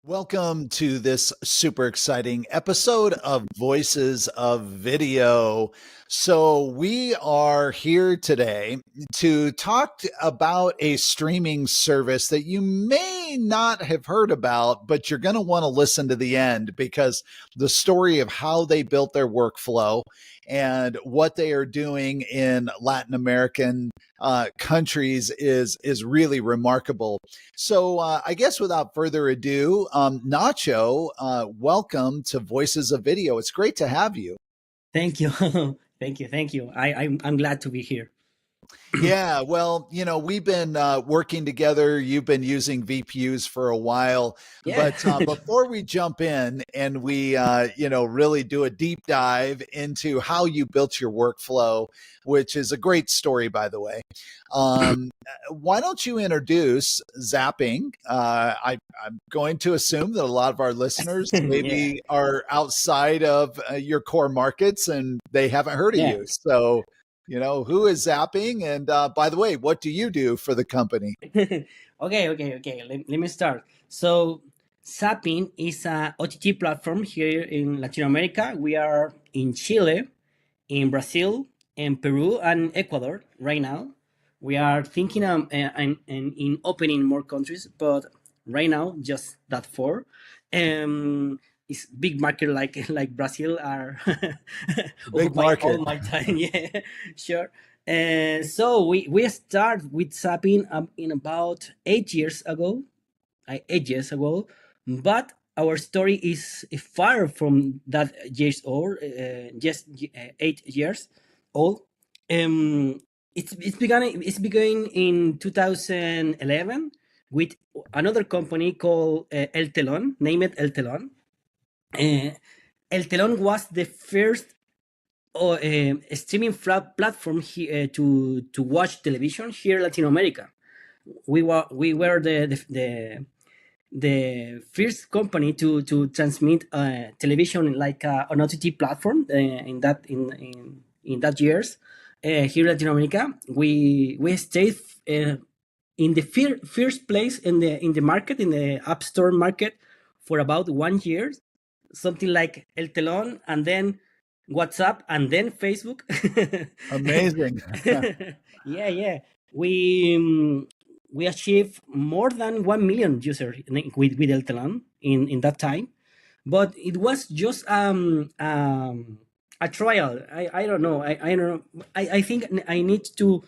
Welcome to this super exciting episode of Voices of Video. So, we are here today to talk about a streaming service that you may not have heard about, but you're going to want to listen to the end because the story of how they built their workflow and what they are doing in Latin American countries is really remarkable. So I guess without further ado, Nacho, welcome to Voices of Video. It's great to have you. Thank you. Thank you. I'm glad to be here. Yeah, well, we've been working together. You've been using VPUs for a while, Yeah. but before we jump in and we, really do a deep dive into how you built your workflow, which is a great story, by the way. Why don't you introduce Zapping? I'm going to assume that a lot of our listeners Yeah. maybe are outside of your core markets and they haven't heard of Yeah. you. So who is Zapping? And by the way, what do you do for the company? Okay. Let me start. So, Zapping is a OTT platform here in Latin America. We are in Chile, in Brazil, in Peru, and Ecuador right now. We are thinking in opening more countries, but right now just that four. It's big market like Brazil are Big occupying all market. my time. Yeah, sure. So we start with Sapin in about 8 years ago. 8 years ago, but our story is far from that years old. Just 8 years old. Um, it's begun in 2011 with another company called El Telón, named El Telón. Uh, El Telón was the first streaming platform to watch television here in Latin America. We were the first company to transmit television like an OTT platform in that years here in Latin America. We stayed in the first place in the market, in the App Store market, for about 1 year, something like El Telón, and then WhatsApp, and then Facebook. Amazing. Yeah. We we achieved more than 1 million users with El Telón in that time, but it was just a trial. I don't know. I don't know. I think I need to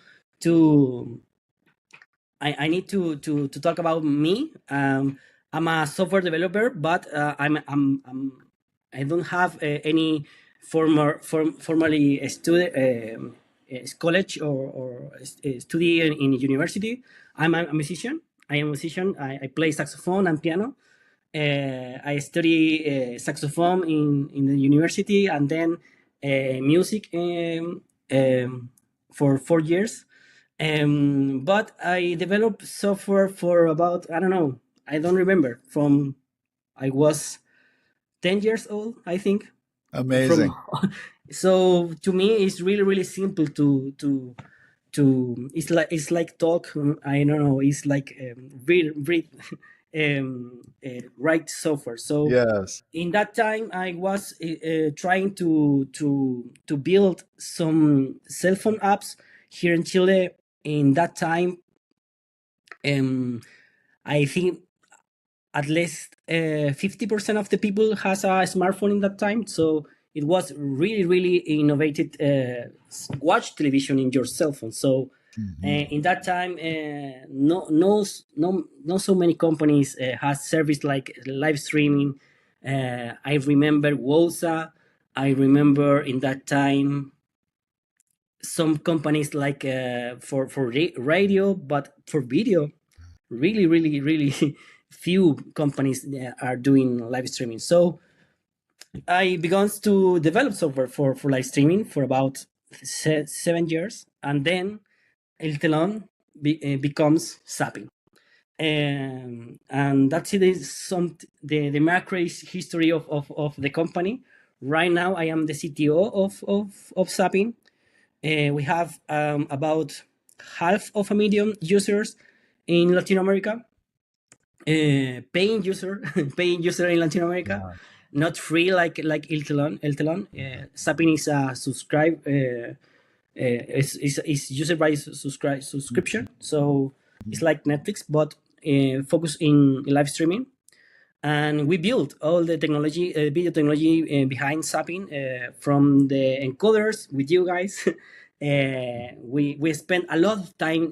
I need to talk about me. I'm a software developer, but I don't have any formally college or study in university. I'm a musician. I am a musician. I play saxophone and piano. I study saxophone in the university, and then music for 4 years. But I developed software for about, I don't know, I don't remember, from I was 10 years old, I think. From Amazing. So to me it's really simple to it's like talk. I don't know, it's like read write software. So Yes. in that time I was trying to build some cell phone apps here in Chile. In that time, I think at least 50% of the people has a smartphone in that time. So it was really innovative. Watch television in your cell phone. So Mhm. in that time, no so many companies has service like live streaming. I remember WOSA. I remember in that time some companies like for radio, but for video, really few companies are doing live streaming. So I began to develop software for live streaming for about 7 years, and then El Telón becomes Zapping. And that's it. Is the macro history of the company. Right now, I am the CTO of Zapping. We have about half of a million users in Latin America. paying user, paying user in Latin America, Yeah. not free like El Telon. Zapping is a is user by subscription, so it's Mhm. like Netflix, but focus in live streaming. And we built all the technology, video technology behind Zapping, from the encoders with you guys. We spent a lot of time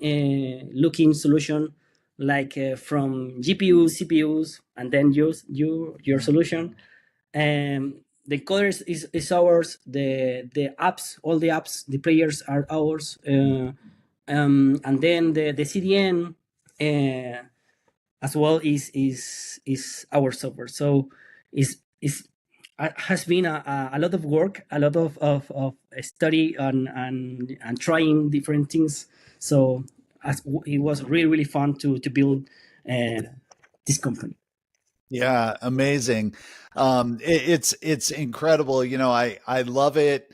looking solution like from GPUs, CPUs, and then use your solution. The coders is ours. The apps, all the apps, the players are ours. And then the CDN. As well is our software. So is has been a lot of work, a lot of study and trying different things. So it was really fun to build this company. Yeah, amazing. It's incredible. I love it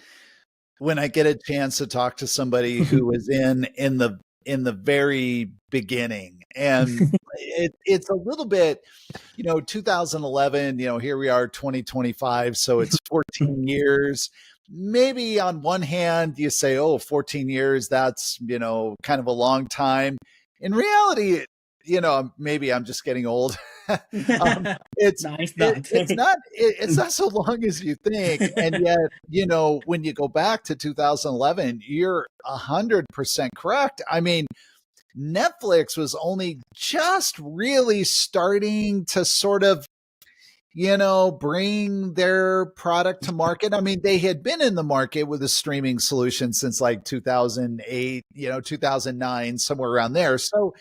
when I get a chance to talk to somebody who was in the very beginning. And it's a little bit, 2011, here we are 2025, so it's 14 years. Maybe on one hand you say, oh, 14 years, that's, kind of a long time. In reality, maybe I'm just getting old. um, it's No, it's it, not. it's not so long as you think. And yet, when you go back to 2011, you're 100% correct. I mean, Netflix was only just really starting to sort of, bring their product to market. I mean, they had been in the market with a streaming solution since like 2008, 2009, somewhere around there. So,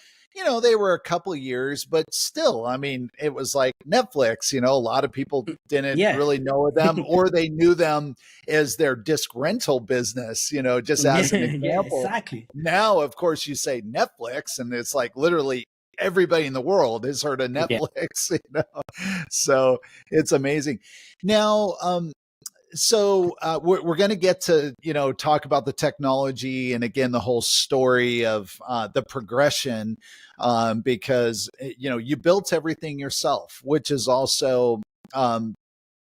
they were a couple of years, but still, I mean, it was like Netflix, a lot of people didn't Yeah. really know them, or they knew them as their disc rental business, just as an Yeah, example. exactly. Now, of course, you say Netflix, and it's like literally everybody in the world has heard of Yeah. Netflix, So it's amazing. Now, we're going to get to talk about the technology and again the whole story of the progression, because you built everything yourself, which is also um,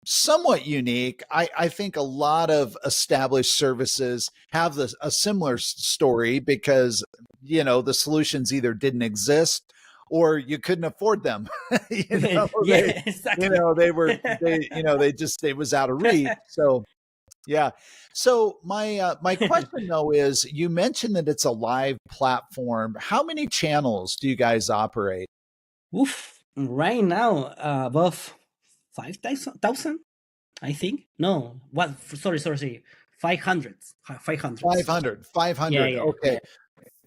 somewhat unique. I think a lot of established services have a similar story because, the solutions either didn't exist or you couldn't afford them. They, Yeah, exactly. they was out of reach. So, yeah. So my question though is, you mentioned that it's a live platform. How many channels do you guys operate? Oof, right now above 5,000, I think. No, what? Sorry, 500, 500. 500. Yeah, 500. yeah, yeah. Okay.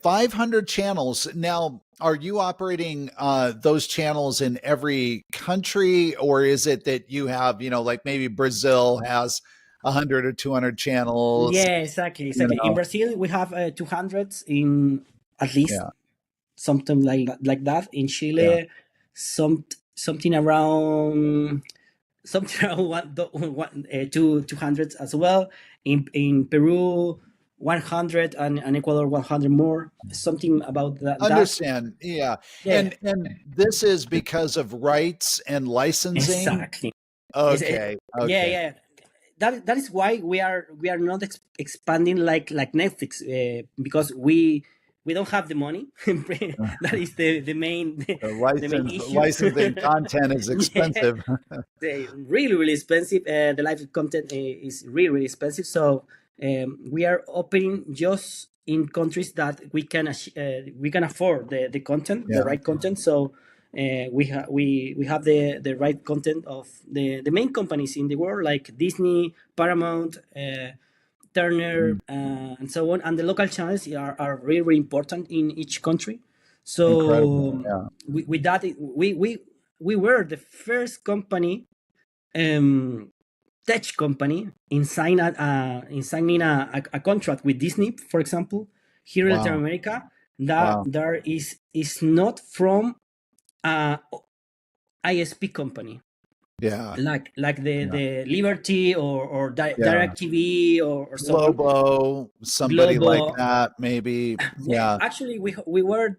500 channels. Now, are you operating those channels in every country, or is it that you have, like maybe Brazil has 100 or 200 channels? Yeah, exactly, You exactly. In know, Brazil, we have 200 in at least yeah, something like that. In yeah. Chile, something around something around two 200 as well. In Peru, 100, and Ecuador 100 more. Something about that. Understand. Yeah. Yeah, And this is because of rights and licensing. exactly. Okay. Yeah, Okay. yeah. That is why we are not expanding like Netflix, because we don't have the money. That is the main The the main license issue. licensing content is Yeah, expensive. they really expensive. The live content is really expensive. So we are opening just in countries that we can afford the content, the Yeah. right content. So we have the right content of the main companies in the world, like Disney, Paramount, Turner, Mm, and so on. And the local channels are really important in each country. incredible. So Yeah. with that, we were the first company, um, tech company, in signing a contract with Disney, for example, here in Latin Wow. America, that Wow. there is not from a ISP company, Yeah. like the Yeah. Liberty or Yeah. Direct TV or so on. Globo, somebody like Globo. that, maybe. Yeah, Yeah. actually, we were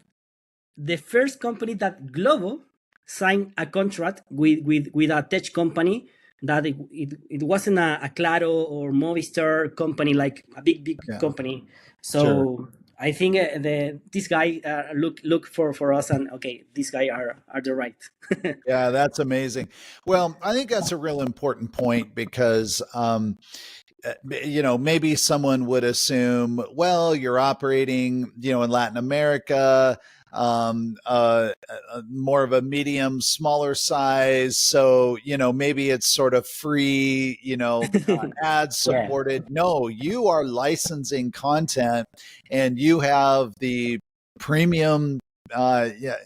the first company that Globo signed a contract with a tech company that it wasn't a Claro or Movistar company, like a big Yeah, company. sure. So I think this guy look for us, and okay, this guy are the right. Yeah, that's amazing. Well, I think that's a real important point because maybe someone would assume, well, you're operating, in Latin America, more of a medium, smaller size. So, maybe it's sort of free, ad Yeah, supported. No, you are licensing content and you have the premium, yeah,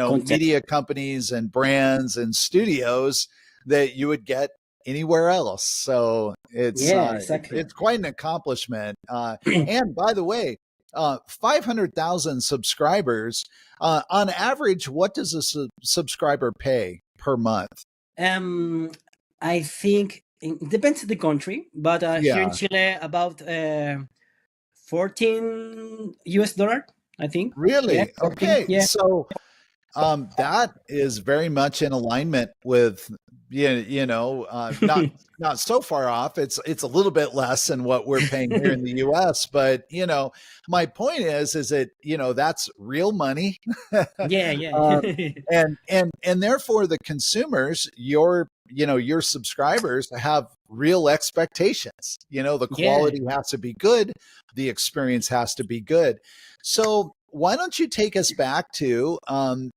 content. media companies and brands and studios that you would get anywhere else. So Yeah, it's exactly. it's quite an accomplishment. And by the way, 500,000 subscribers. On average, what does a subscriber pay per month? Um, I think it depends on the country, but here in Yeah, Chile, about 14 US dollar, I think. Yeah, really? 14. Okay, Yeah, so that is very much in alignment with not so far off. It's a little bit less than what we're paying here in the U.S. But my point is that that's real money, yeah, yeah, and therefore the consumers, your subscribers have real expectations. The yeah. quality has to be good, the experience has to be good. So why don't you take us back to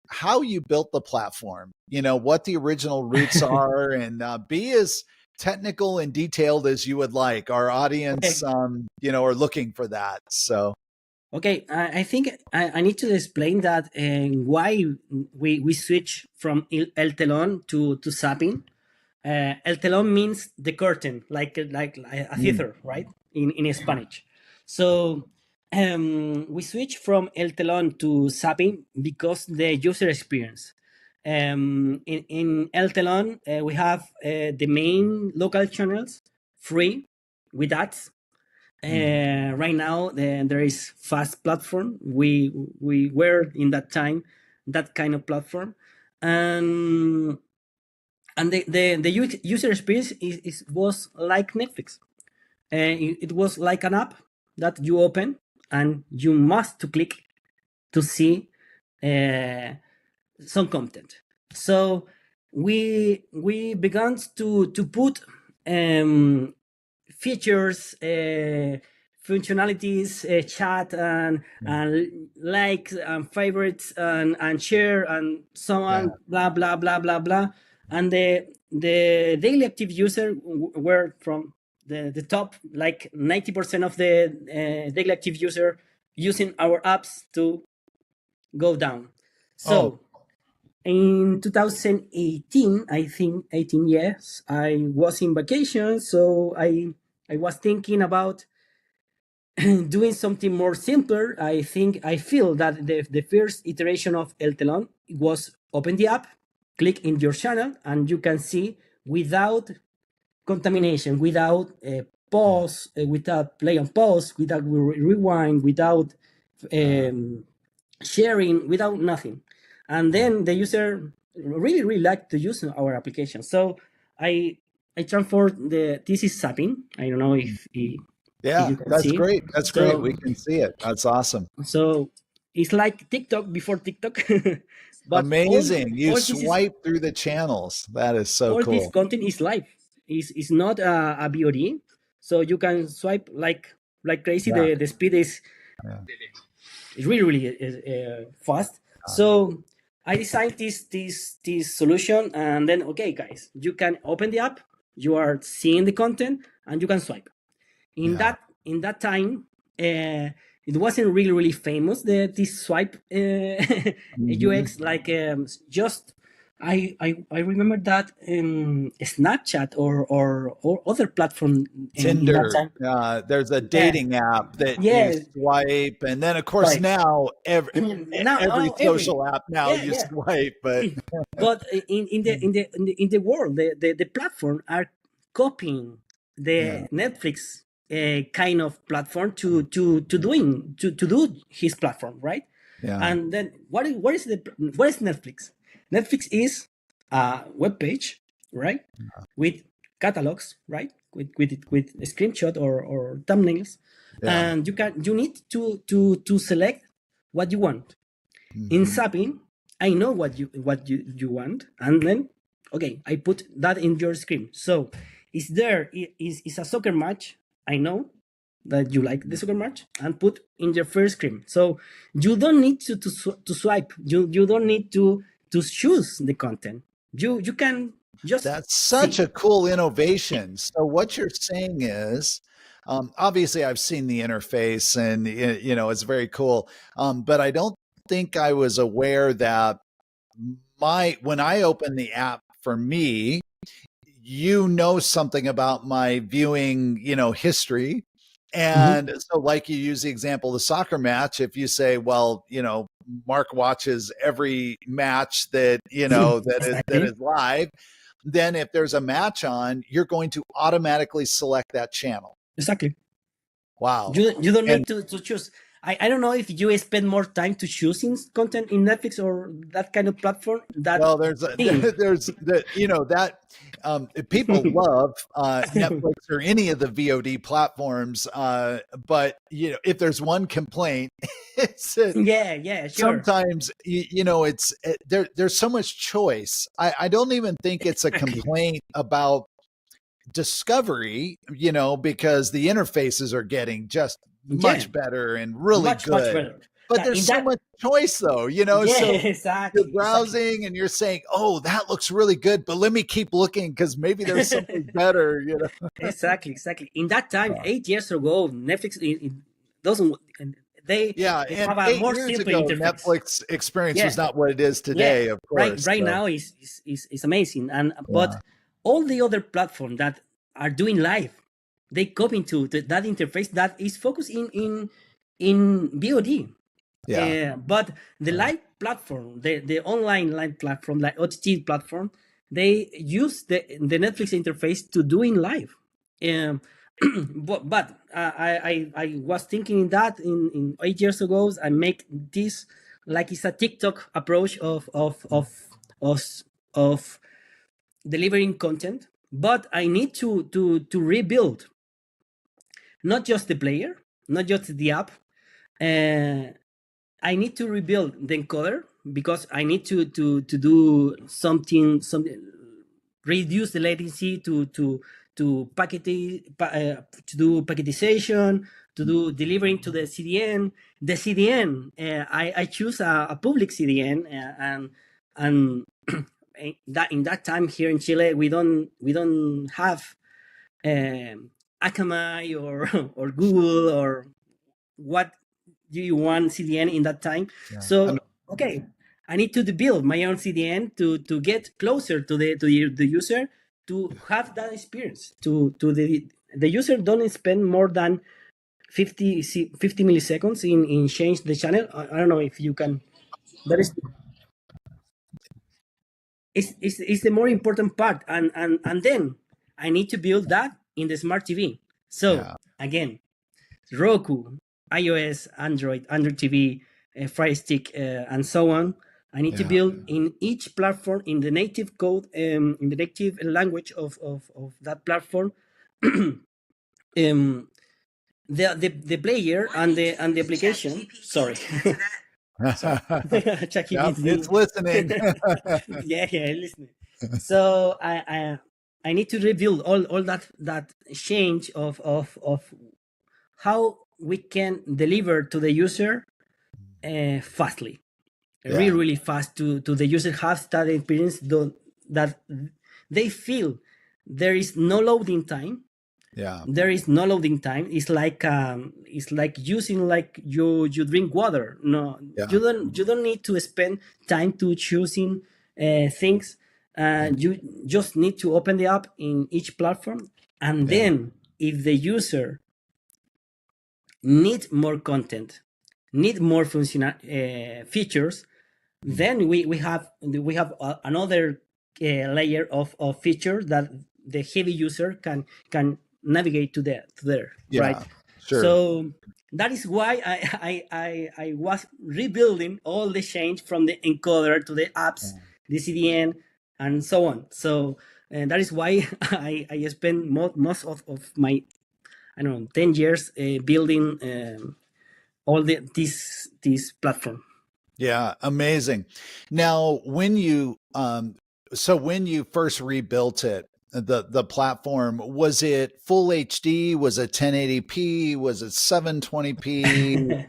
how you built the platform? What the original roots are, and be as technical and detailed as you would like. Our audience, Okay, are looking for that. So okay. I think I need to explain that why we switch from El Telón to Zapping. El telón means the curtain, like a mm, theater, right? In Spanish. So we switch from El telón to Zapping because the user experience. In El telón, we have the main local channels free with ads. mm, Right now, there is fast platform. We were in that time that kind of platform, and the user experience was like Netflix. It was like an app that you open and you must to click to see uh, some content. So we began to put um, features, functionalities, chat mm, and likes and favorites and share and so yeah, on, blah blah blah blah blah. And the daily active user were from the top, like 90% of the daily active user using our apps to go down. oh So in 2018, I think 18 years, I was in vacation, so I was thinking about doing something more simpler. I feel that the first iteration of El Telón was open the app, click in your channel, and you can see without contamination, without yeah, pause, without play on pause, without rewind, without uh, um, sharing, without nothing. And yeah, then the user really liked to use our application. So I I transferred the this is Zapping. I don't know mm. if Yeah, you can that's see. great. That's great. We So can see it. That's awesome. so it's like TikTok before TikTok, but Amazing. You all this is swipe through the channels. That is so all this cool. content is live. Is not a VOD, so you can swipe like crazy. Yeah. The speed Yeah. is really fast. Uh, So I designed this solution, and then okay, guys, you can open the app. You are seeing the content, and you can swipe. In yeah. that time, it wasn't really famous. This swipe Mhm. UX, like just I remember that Snapchat or other platform in that Tinder. time. There's a Yeah, dating app that you yeah, swipe, and then of course right. now Now, every every social app now yeah, you yeah. swipe. But But in the world, the platform are copying yeah, the Netflix kind of platform to do his platform, right? yeah, And then what is Netflix? Netflix is a web page, right, with catalogs, right, with a screenshot or thumbnails, Yeah. and you need to select what you want. In Mhm. Zapping, I know what you want, and then okay, I put that in your screen. So is a soccer match. I know that you like the soccer match, and put in your first screen. So you don't need to swipe. You don't need to choose the content. You can just That's such see. a cool innovation. So what you're saying is, obviously I've seen the interface and it's very cool. But I don't think I was aware that my when I open the app for me, something about my viewing, history. Mhm. And so, like you use the example of the soccer match, if you say, well, Mark watches every match that, that Exactly. is live, then if there's a match on, you're going to automatically select that channel. Exactly. Wow. You don't And need to choose. I don't know if you spend more time to choosing content in Netflix or that kind of platform. That well, there's a, thing. there's the that people love Netflix or any of the VOD platforms, but if there's one complaint, it's that Yeah, yeah, sure. sometimes there's so much choice. I don't even think it's a Exactly. complaint about discovery, because the interfaces are getting just Yeah, much better and really much good. better. But Now, there's in so that, much choice though, yeah, so you're exactly. browsing and you're saying, "Oh, that looks really good, but let me keep looking because maybe there's something better." Exactly. In that time, 8 years ago, Netflix it doesn't. They Yeah, they and have a 8 more years simple ago, interface. Netflix experience was Yeah, not what it is yeah. today, of Right, course. right So, now is amazing, and but yeah, all the other platforms that are doing live, they copy into that interface that is focused in VOD. yeah, But the yeah, live platform, the online live platform, like OTT platform, they use the Netflix interface to doing live. Um, but I was thinking that in 8 years ago, I make this like it's a TikTok approach of of delivering content. But I need to rebuild not just the player, not just the app. Uh, I need to rebuild the encoder because I need to do something reduce the latency to to do packetization, to do delivering to the CDN. The CDN, I choose a public CDN, and that in that time here in Chile we don't have Akamai or or Google or what do you want CDN in that time. yeah. So okay, I need to build my own CDN to get closer to the user, to have that experience. To the user don't spend more than 50 milliseconds in change the channel. I don't know if you can. That is is the more important part, and then I need to build that in the smart TV. So Yeah, again, Roku, iOS, Android TV, Fire Stick, and so on. I need to yeah. build in each platform in the native code, in the native language of that platform, um, the player and the application. Sorry, sorry, Yep, it's ChatGPT. listening. Yeah, listening. So I need to rebuild all that change of how we can deliver to the user fastly, Yeah, really fast to the user have that experience that they feel there is no loading time. yeah, There is no loading time. It's like using like you drink water. No, yeah, you don't need to spend time to choosing things. yeah, You just need to open the app in each platform, and yeah, then if the user need more content, need more functional features, then we have another layer of features that the heavy user can navigate to there, right? yeah, sure. So that is why I was rebuilding all the change from the encoder to the apps the CDN, and so on. So that is why I spend most of my, I don't know, 10 years building all this platform. Yeah, amazing. Now, when you first rebuilt it, the platform, was it full HD? Was it 1080p? Was it 720p?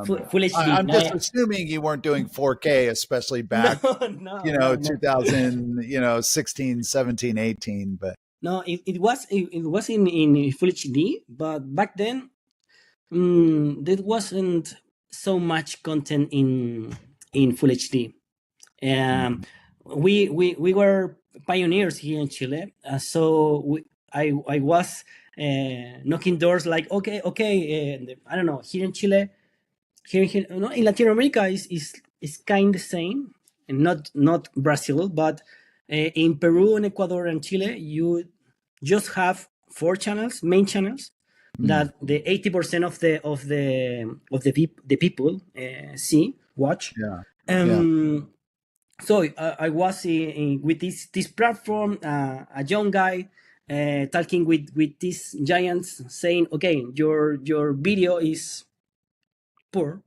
Full HD. I'm just assuming you weren't doing 4K, especially No, back, no. 2000, 16, 17, 18. But No, it was in Full HD, but back then there wasn't so much content in Full HD. Um, mm, we were pioneers here in Chile, so I was knocking doors like, okay, I don't know, here in Chile, here no, in Latin America is kind of the same, and not Brazil, but in Peru and Ecuador and Chile, you just have four channels, main channels, mm, that the 80% of the people watch. yeah, yeah. Um, so I was with this platform, a young guy talking with these giants, saying, "Okay, your video is poor.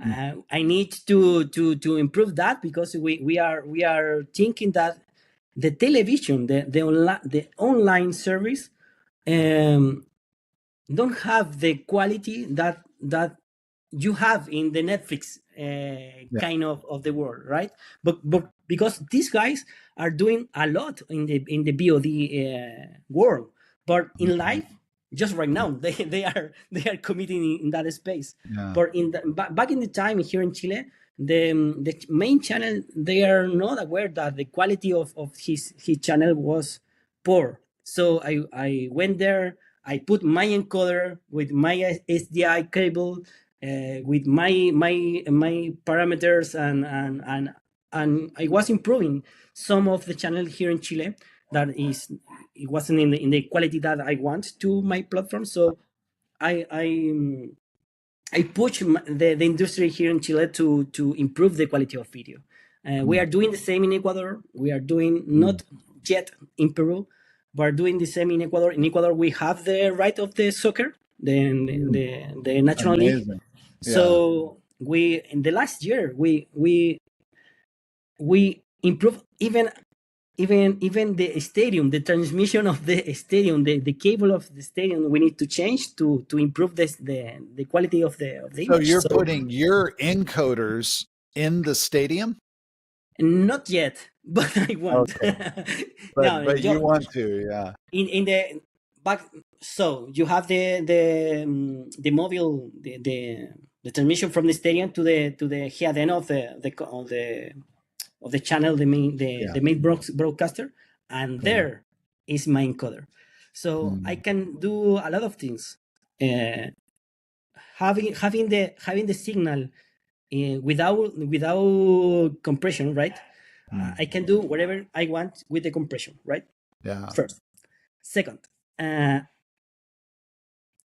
Mm, I need to improve that, because we are thinking that the television, the online service, um, don't have the quality that you have in the Netflix yeah. kind of the world, right? But because these guys are doing a lot in the VOD world, but in Mhm, life, just right now, they are committing in that space. yeah. But back in the time here in Chile, the main channel, they are not aware that the quality of his channel was poor. So I went there. I put my encoder with my SDI cable, with my parameters, and I was improving some of the channel here in Chile that it wasn't in the quality that I want to my platform. So I push the industry here in Chile to improve the quality of video. We Mm, are doing the same in Ecuador. We are doing mm, not yet in Peru, but doing the same in Ecuador. In Ecuador, we have the right of the soccer, mm. the national league. Amazing. Yeah. So we in the last year we improve even the stadium, the transmission of the stadium, the cable of the stadium. We need to change to improve the quality of the So image. you're So putting your encoders in the stadium? not yet, but I want. Okay. No, But you want to, yeah. in the back. So you have the mobile, the transmission from the stadium to the head end of the channel, the main the, Yeah. the main broadcaster, and Yeah. there is my encoder. So I Mm, can do a lot of things. Uh, having the signal without compression, right? mm. I can do whatever I want with the compression, right? Yeah. First, second, uh,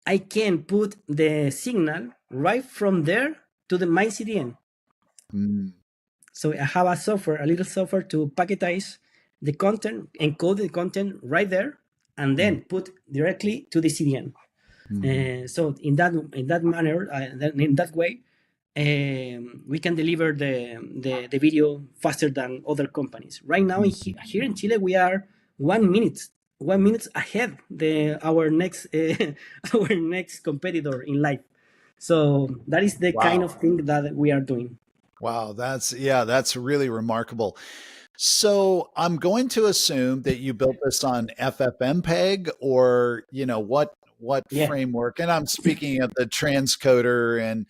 I can put the signal right from there to the my CDN. Mm, So I have a little software to packetize the content, encode the content right there, and mm, then put directly to the CDN. mm, So in that manner, in that way, we can deliver the video faster than other companies. Right now, mm. here in Chile, we are 1 minute ahead our next our next competitor in life. So that is the kind Wow. of thing that we are doing. Wow. That's really remarkable. So I'm going to assume that you built this on FFmpeg, or, what Yeah. framework. And I'm speaking of the transcoder. And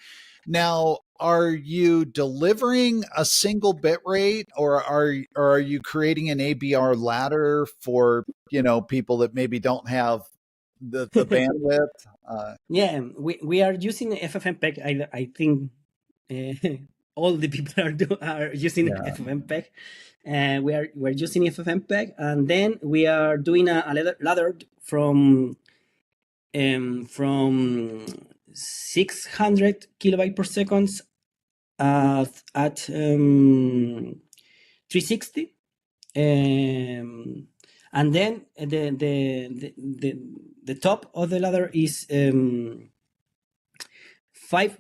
now, are you delivering a single bit rate, or are you creating an ABR ladder for, people that maybe don't have the bandwidth? Yeah, we are using FFmpeg. I think uh, all the people are using Yeah. FFmpeg. We're using FFmpeg, and then we are doing a ladder from 600 kilobyte per second at 360, and then the top of the ladder is 5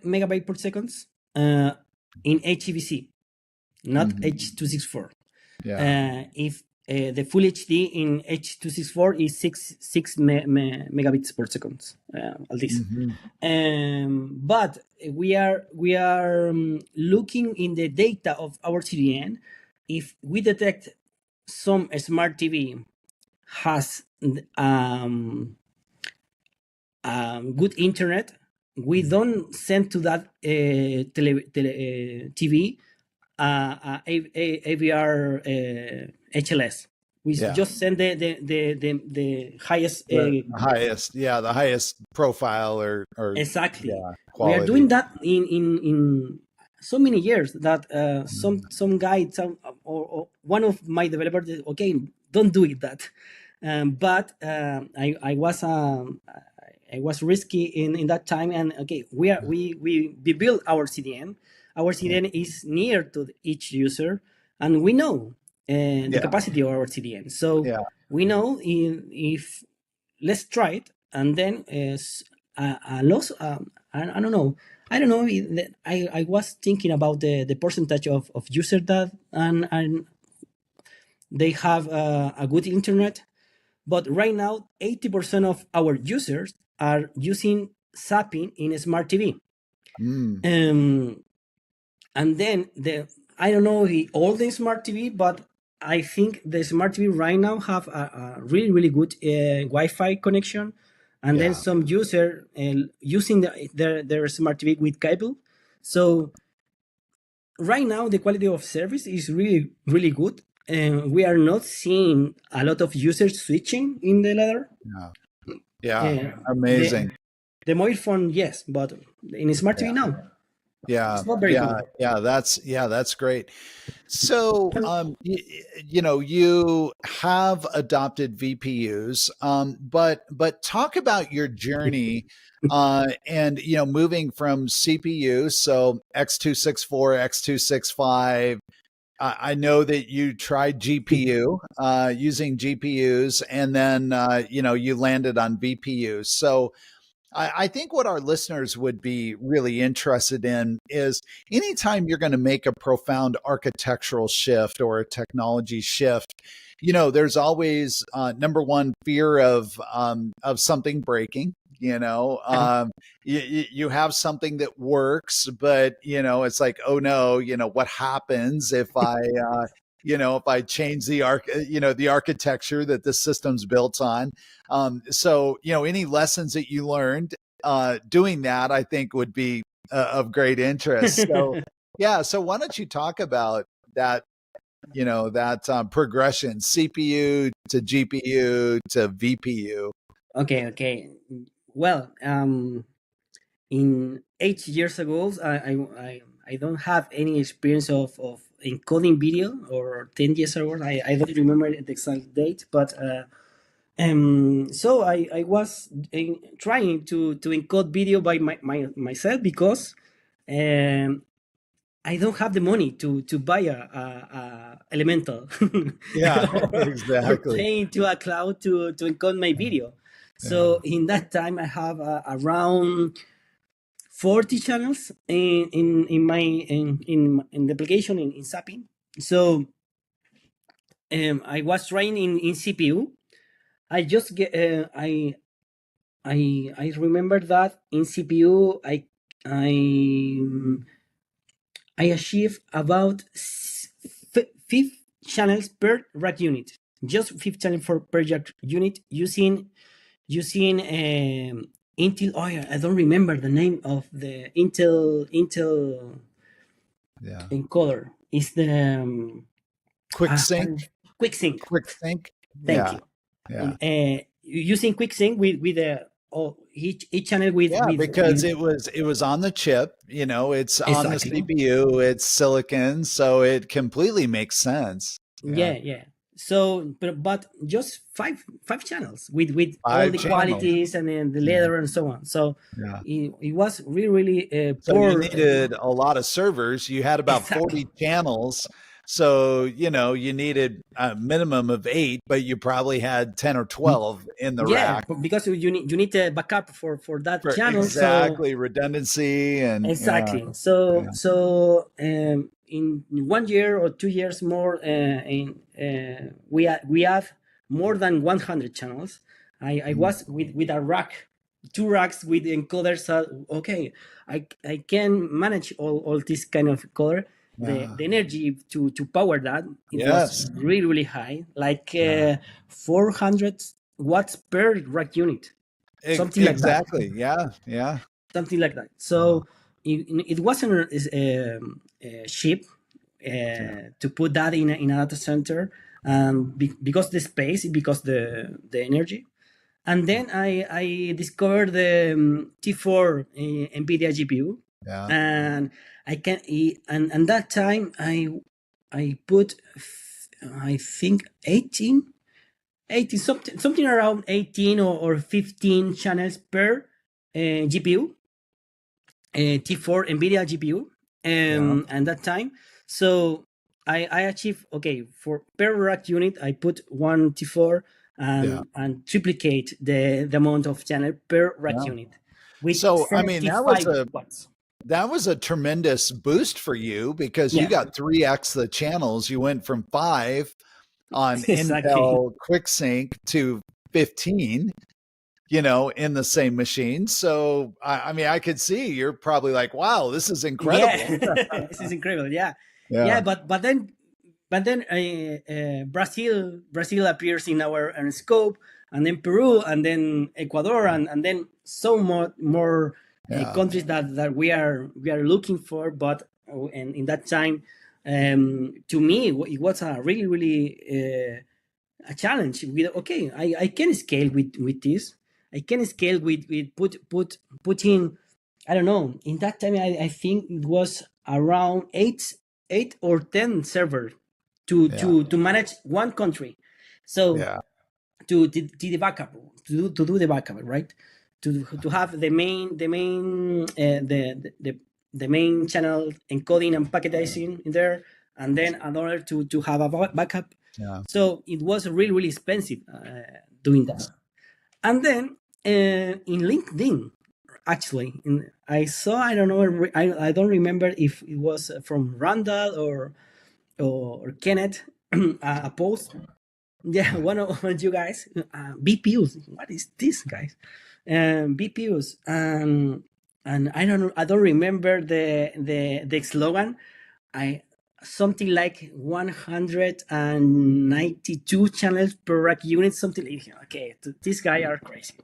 megabyte per second in HEVC, not H.264. Yeah. If the full HD in H.264 is 6 megabits per second, at least. But we are looking in the data of our CDN. If we detect some smart TV has good internet, we don't send to that TV AVR HLS. We just send the highest. The highest profile or Exactly. quality. We are doing that in so many years that some guy, or one of my developers, okay, don't do it that. But I was risky in that time, and okay, we build our CDN. Our CDN is near to each user, and we know the capacity of our CDN. So we know if let's try it, and then loss. I don't know. I don't know. I was thinking about the percentage of users that and they have a good internet. But right now, 80% of our users are using Zapping in a smart TV. And then I don't know all the smart TV, but I think the smart TV right now have a really, really good Wi-Fi connection. And then some user using their smart TV with cable. So right now, the quality of service is really, really good. And we are not seeing a lot of users switching in the ladder. Amazing. The mobile phone, yes, but in smart TV now. It's not very good. That's great. So, you have adopted VPUs, but talk about your journey, and moving from CPU, so X264, X265. I know that you tried GPU, using GPUs, and then you landed on VPUs. So I think what our listeners would be really interested in is anytime you're going to make a profound architectural shift or a technology shift, there's always number one, fear of something breaking. You have something that works, but it's like, oh no, what happens if if I change the architecture that the system's built on. So, any lessons that you learned doing that, I think would be of great interest. So, so why don't you talk about that, that progression, CPU to GPU to VPU? Okay. Well, in 8 years ago, I don't have any experience of encoding video, or 10 years ago. I don't remember the exact date, but so I was trying to encode video by myself, because I don't have the money to buy a Elemental. Or paying to a cloud to encode my video. So in that time, I have around 40 channels in my in the application in Zapping. So I was trying in CPU. I just get I remember that in CPU I achieved about 5 channels per rack unit. Just 5 channels per rack unit using Intel. Oh yeah, I don't remember the name of the Intel encoder. It's the QuickSync. QuickSync. QuickSync. Thank you. Yeah. Using QuickSync with each channel with because it was on the chip. It's on the CPU. It's silicon, so it completely makes sense. Yeah. So, but just five channels with all the qualities and then the ladder and so on. So it was really so poor. You needed a lot of servers. You had about 40 channels So, you needed a minimum of 8, but you probably had 10 or 12 in the Yeah, rack because you need a backup for that for channel. So exactly redundancy and yeah. exactly. So Yeah. in 1 year or 2 years more, we have more than 100 channels. I Mm. was with a rack, 2 racks with encoders. Okay, I can manage all this kind of color. The Yeah. the energy to power that, it was Yes. really high, like Yeah. 400 watts per rack unit, something like that, Exactly. Yeah. Yeah. something like that. Oh, So it wasn't cheap yeah. to put that in a data center, because the space, because the energy. And then I discovered the T4 NVIDIA GPU, Yeah. and I can and that time I put I think 18 something around 18 or 15 channels per GPU, T4 NVIDIA GPU, Yeah. and that time. So I achieved, okay, for per rack unit I put one T4, Yeah. and triplicate the amount of channel per rack Yeah. unit with So, I mean, 75 watts. that was a tremendous boost for you because you Yeah, got 3x the channels. You went from 5 on exactly. Intel QuickSync to 15, in the same machine. So, I mean, I could see you're probably like, wow, this is Yeah, incredible. this is incredible. Yeah, yeah, Yeah. but then Brazil appears in our scope, and then Peru, and then Ecuador, and then so more Yeah. countries that we are looking for. But and in that time, to me, it was a really a challenge. With, okay, I can scale with this. I can scale with putting, I don't know. In that time, I think it was around eight or 10 servers Yeah. to manage one country. So Yeah. to the backup, to do the backup, right? To have the main channel encoding and packetizing in there, and then another to have a backup. Yeah. So it was really expensive doing that. And then in LinkedIn, actually, I saw, I don't know, I don't remember if it was from Randall or Kenneth, a post. Yeah, one of you guys, BPUs. What is this, guys? BPUs, and I don't remember the slogan. I Something like 192 channels per rack unit, something like, okay, these guys are crazy.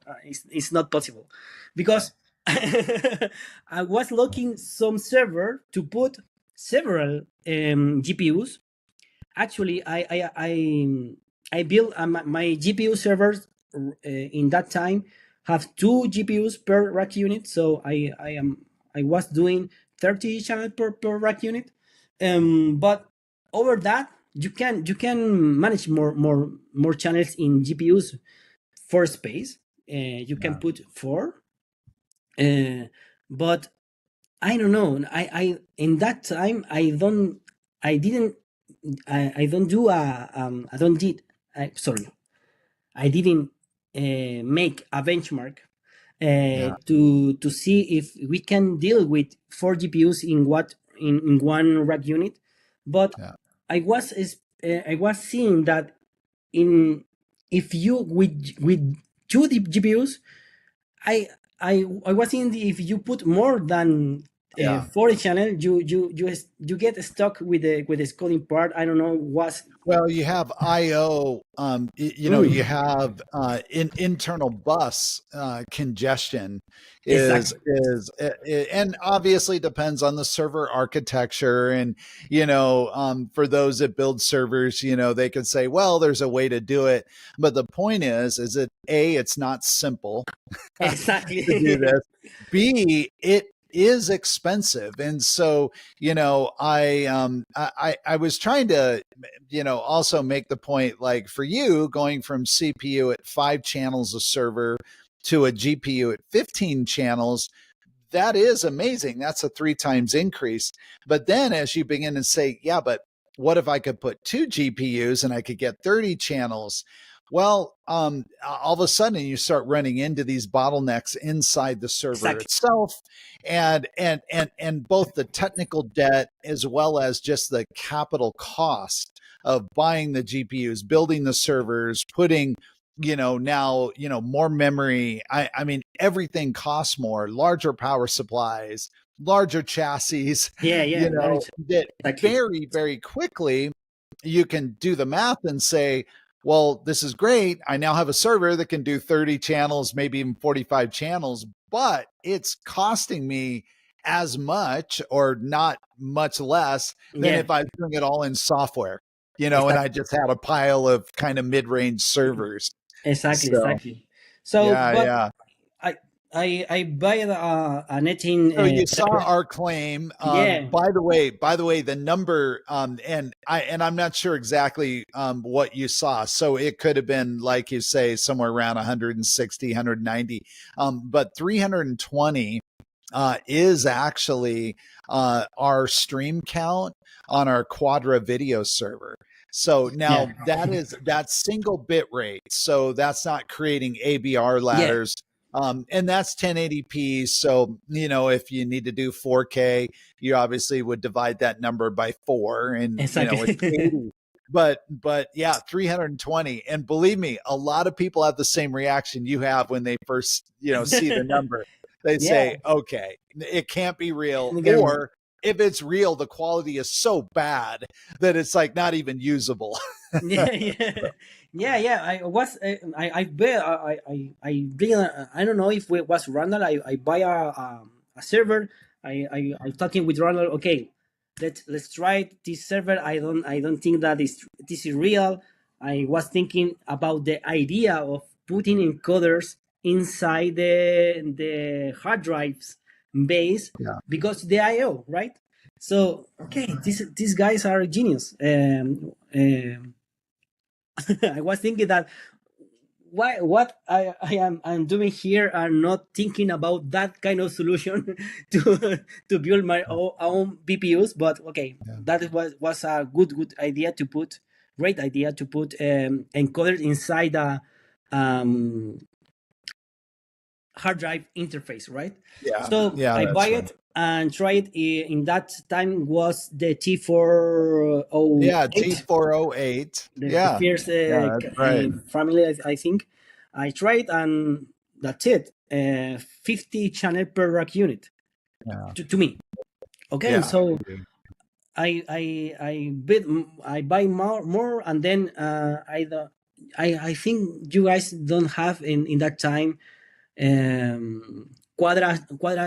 It's not possible, because I was looking some server to put several GPUs. Actually, I built my GPU servers in that time have 2 GPUs per rack unit. So I was doing 30 channels per rack unit. But over that, you can manage more channels in GPUs for space. You can Yeah. put 4, uh, but I don't know. I In that time, I didn't I don't do a I don't did sorry, I didn't make a benchmark Yeah. to see if we can deal with 4 GPUs in one rack unit. But Yeah. I was seeing that, in if you with 2 GPUs, I I was in if you put more than Yeah. 40 channel, you get stuck with the scoring part. I don't know what's. Well, you have IO, you Mm, have internal bus congestion exactly. and obviously depends on the server architecture. And, for those that build servers, they could say, well, there's a way to do it. But the point is that A, it's not simple to do Exactly. this. B, it is expensive. And so, I was trying to, also make the point, like for you going from CPU at 5 channels a server to a GPU at 15 channels, that is amazing. That's a 3 times increase. But then as you begin to say, yeah, but what if I could put two GPUs and I could get 30 channels? Well, all of a sudden you start running into these bottlenecks inside the server Exactly. itself, and both the technical debt as well as just the capital cost of buying the GPUs, building the servers, putting now more memory. I mean everything costs more, larger power supplies, larger chassis, Yeah, yeah, that exactly. very, very quickly you can do the math and say, well, this is great. I now have a server that can do 30 channels, maybe even 45 channels, but it's costing me as much or not much less than Yeah, if I was doing it all in software, and I exactly. just had a pile of kind of mid-range servers. Exactly, So, exactly. So, yeah, but yeah. I I buy a netting. So you saw our claim. Yeah, By the way, the number, and I'm not sure exactly what you saw. So it could have been, like you say, somewhere around 160, 190. But 320 is actually our stream count on our Quadra video server. So yeah, now that's single bit rate. So that's not creating ABR yeah. ladders. And that's 1080p. So, if you need to do 4K, you obviously would divide that number by four, and, it's Exactly. 80. But yeah, 320. And believe me, a lot of people have the same reaction you have when they first, see the number. They Yeah. say, okay, it can't be real. Or if it's real, the quality is so bad that it's like not even usable. Yeah, yeah, yeah, yeah. I was, I bet, really, I don't know if it was Ronald. I buy a server. I'm talking with Ronald. Okay, let's try this server. I don't think that this is real. I was thinking about the idea of putting encoders inside the hard drives base Yeah. because the I/O, right? So okay, these guys are genius. I was thinking that what I'm doing here are not thinking about that kind of solution to build my own BPUs, but okay, Yeah. that was a good idea to put, great idea to put encoders inside a um, hard drive interface, right? Yeah. So Yeah. I buy That's right. it and try it. In that time was the T408, Yeah. T408. the Yeah. first Yeah. That's right. family, I think. I tried, and that's it. 50 channel per rack unit Yeah. to me. Okay, Yeah. so I buy more, and then I think you guys don't have in that time quadra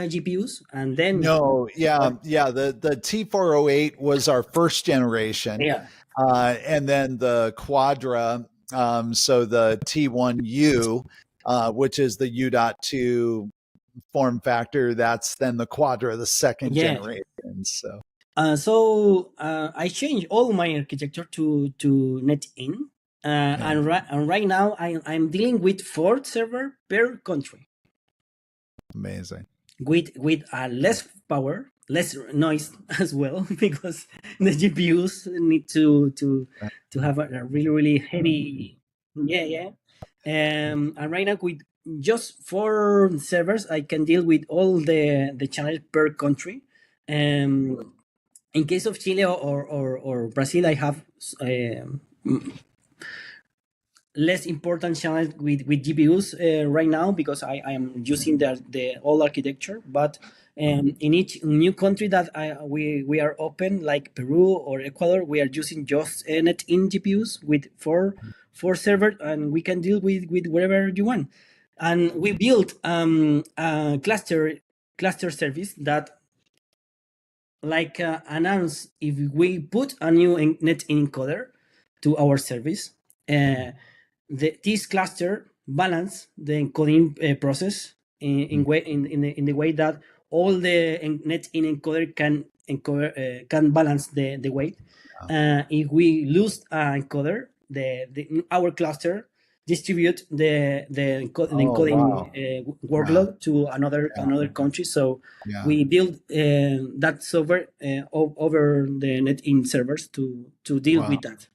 GPUs, and then No, yeah, yeah. The T408 was our first generation, yeah, and then the Quadra. So the T1U, which is the U.2 form factor, that's then the Quadra, the second yeah. generation. So So I changed all my architecture to NetIn, yeah, and right now I'm dealing with 4 server per country amazing. with less power, less noise as well because the GPUs need to have a really heavy, yeah, yeah. And right now with just 4 servers, I can deal with all the channels per country. Um, in case of Chile or Brazil, I have um, less important challenge with GPUs right now because I am using the old architecture. But in each new country that we are open, like Peru or Ecuador, we are using just net-in GPUs with four servers, and we can deal with whatever you want. And we built a cluster service that like announce if we put a new net encoder to our service, this cluster balance the encoding process in the way that all the net in encoder can balance the weight. If we lose an encoder, our cluster distribute the Oh, encoding wow. Yeah. workload to another country. So Yeah. we build that software over the net in servers to deal Wow. with that.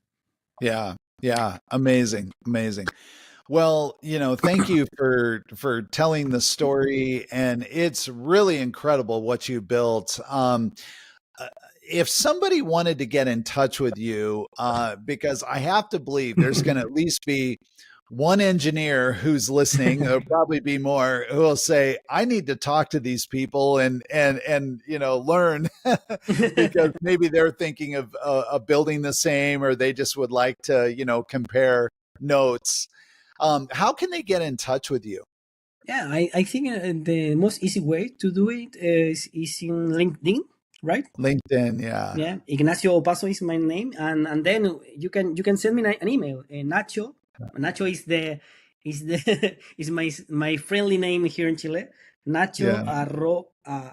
Yeah. Yeah. Amazing. Amazing. Well, thank you for telling the story, and it's really incredible what you built. Uh, if somebody wanted to get in touch with you, because I have to believe there's going to at least be one engineer who's listening, there'll probably be more who will say, I need to talk to these people and learn because maybe they're thinking of building the same, or they just would like to, compare notes. How can they get in touch with you? Yeah, I think the most easy way to do it is in LinkedIn, right? LinkedIn, yeah. Yeah, Ignacio Opaso is my name, and then you can send me an email. Nacho, Nacho is the is my friendly name here in Chile. Nacho Yeah.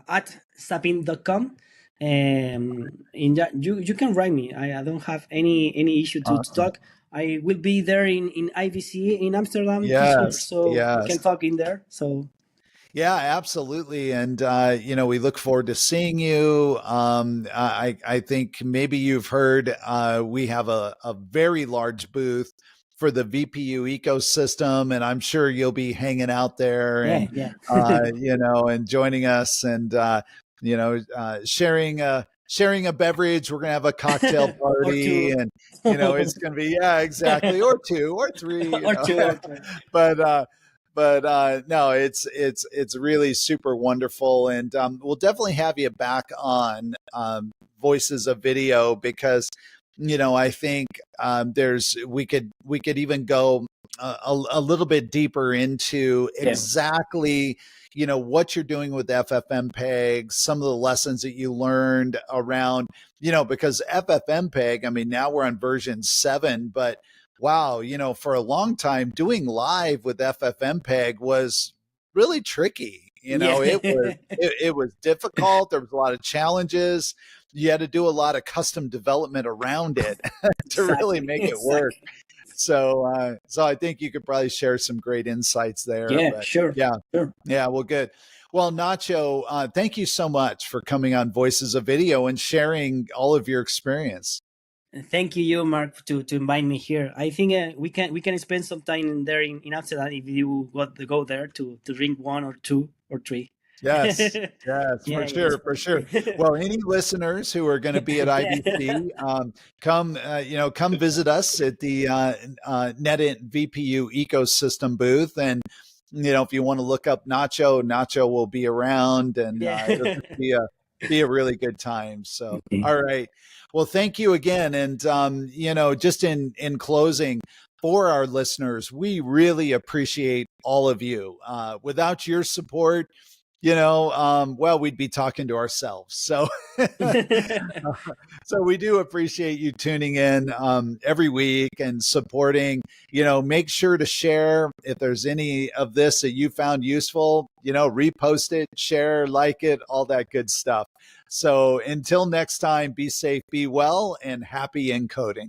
at zapping.com. You can write me. I don't have any issue to Awesome. talk. I will be there in IVC in Amsterdam this year, Yes. so we Yes. can talk in there. So Yeah, absolutely. And we look forward to seeing you. I think maybe you've heard we have a very large booth for the VPU ecosystem, and I'm sure you'll be hanging out there yeah, and yeah, and joining us and sharing a beverage. We're gonna have a cocktail or party, two, and it's gonna be, yeah, exactly, or two or three, or two, or three. but no, it's really super wonderful, and we'll definitely have you back on Voices of Video, because I think there's we could even go a little bit deeper into Yeah. exactly what you're doing with FFmpeg, some of the lessons that you learned around, because FFmpeg, I mean, now we're on version 7, but wow, for a long time doing live with FFmpeg was really tricky. Yeah. It was difficult. There was a lot of challenges. You had to do a lot of custom development around it to really Exactly. make it work. Exactly. So I think you could probably share some great insights there. Yeah, But sure. yeah, Sure. yeah, well, good. Well, Nacho, thank you so much for coming on Voices of Video and sharing all of your experience. Thank you, Mark, to invite me here. I think we can spend some time in there in Amsterdam if you got to go there to drink one or two or three. Yes, Yeah, yes, for yes, sure, for for sure. sure. Well, any listeners who are going to be at Yeah. IBC, come visit us at the NetInt VPU ecosystem booth, and if you want to look up Nacho, Nacho will be around, and it'll Yeah. just be a really good time. So, all right. Well, thank you again, and just in closing, for our listeners, we really appreciate all of you. Without your support, well, we'd be talking to ourselves. So, so we do appreciate you tuning in every week and supporting. Make sure to share if there's any of this that you found useful. Repost it, share, like it, all that good stuff. So until next time, be safe, be well, and happy encoding.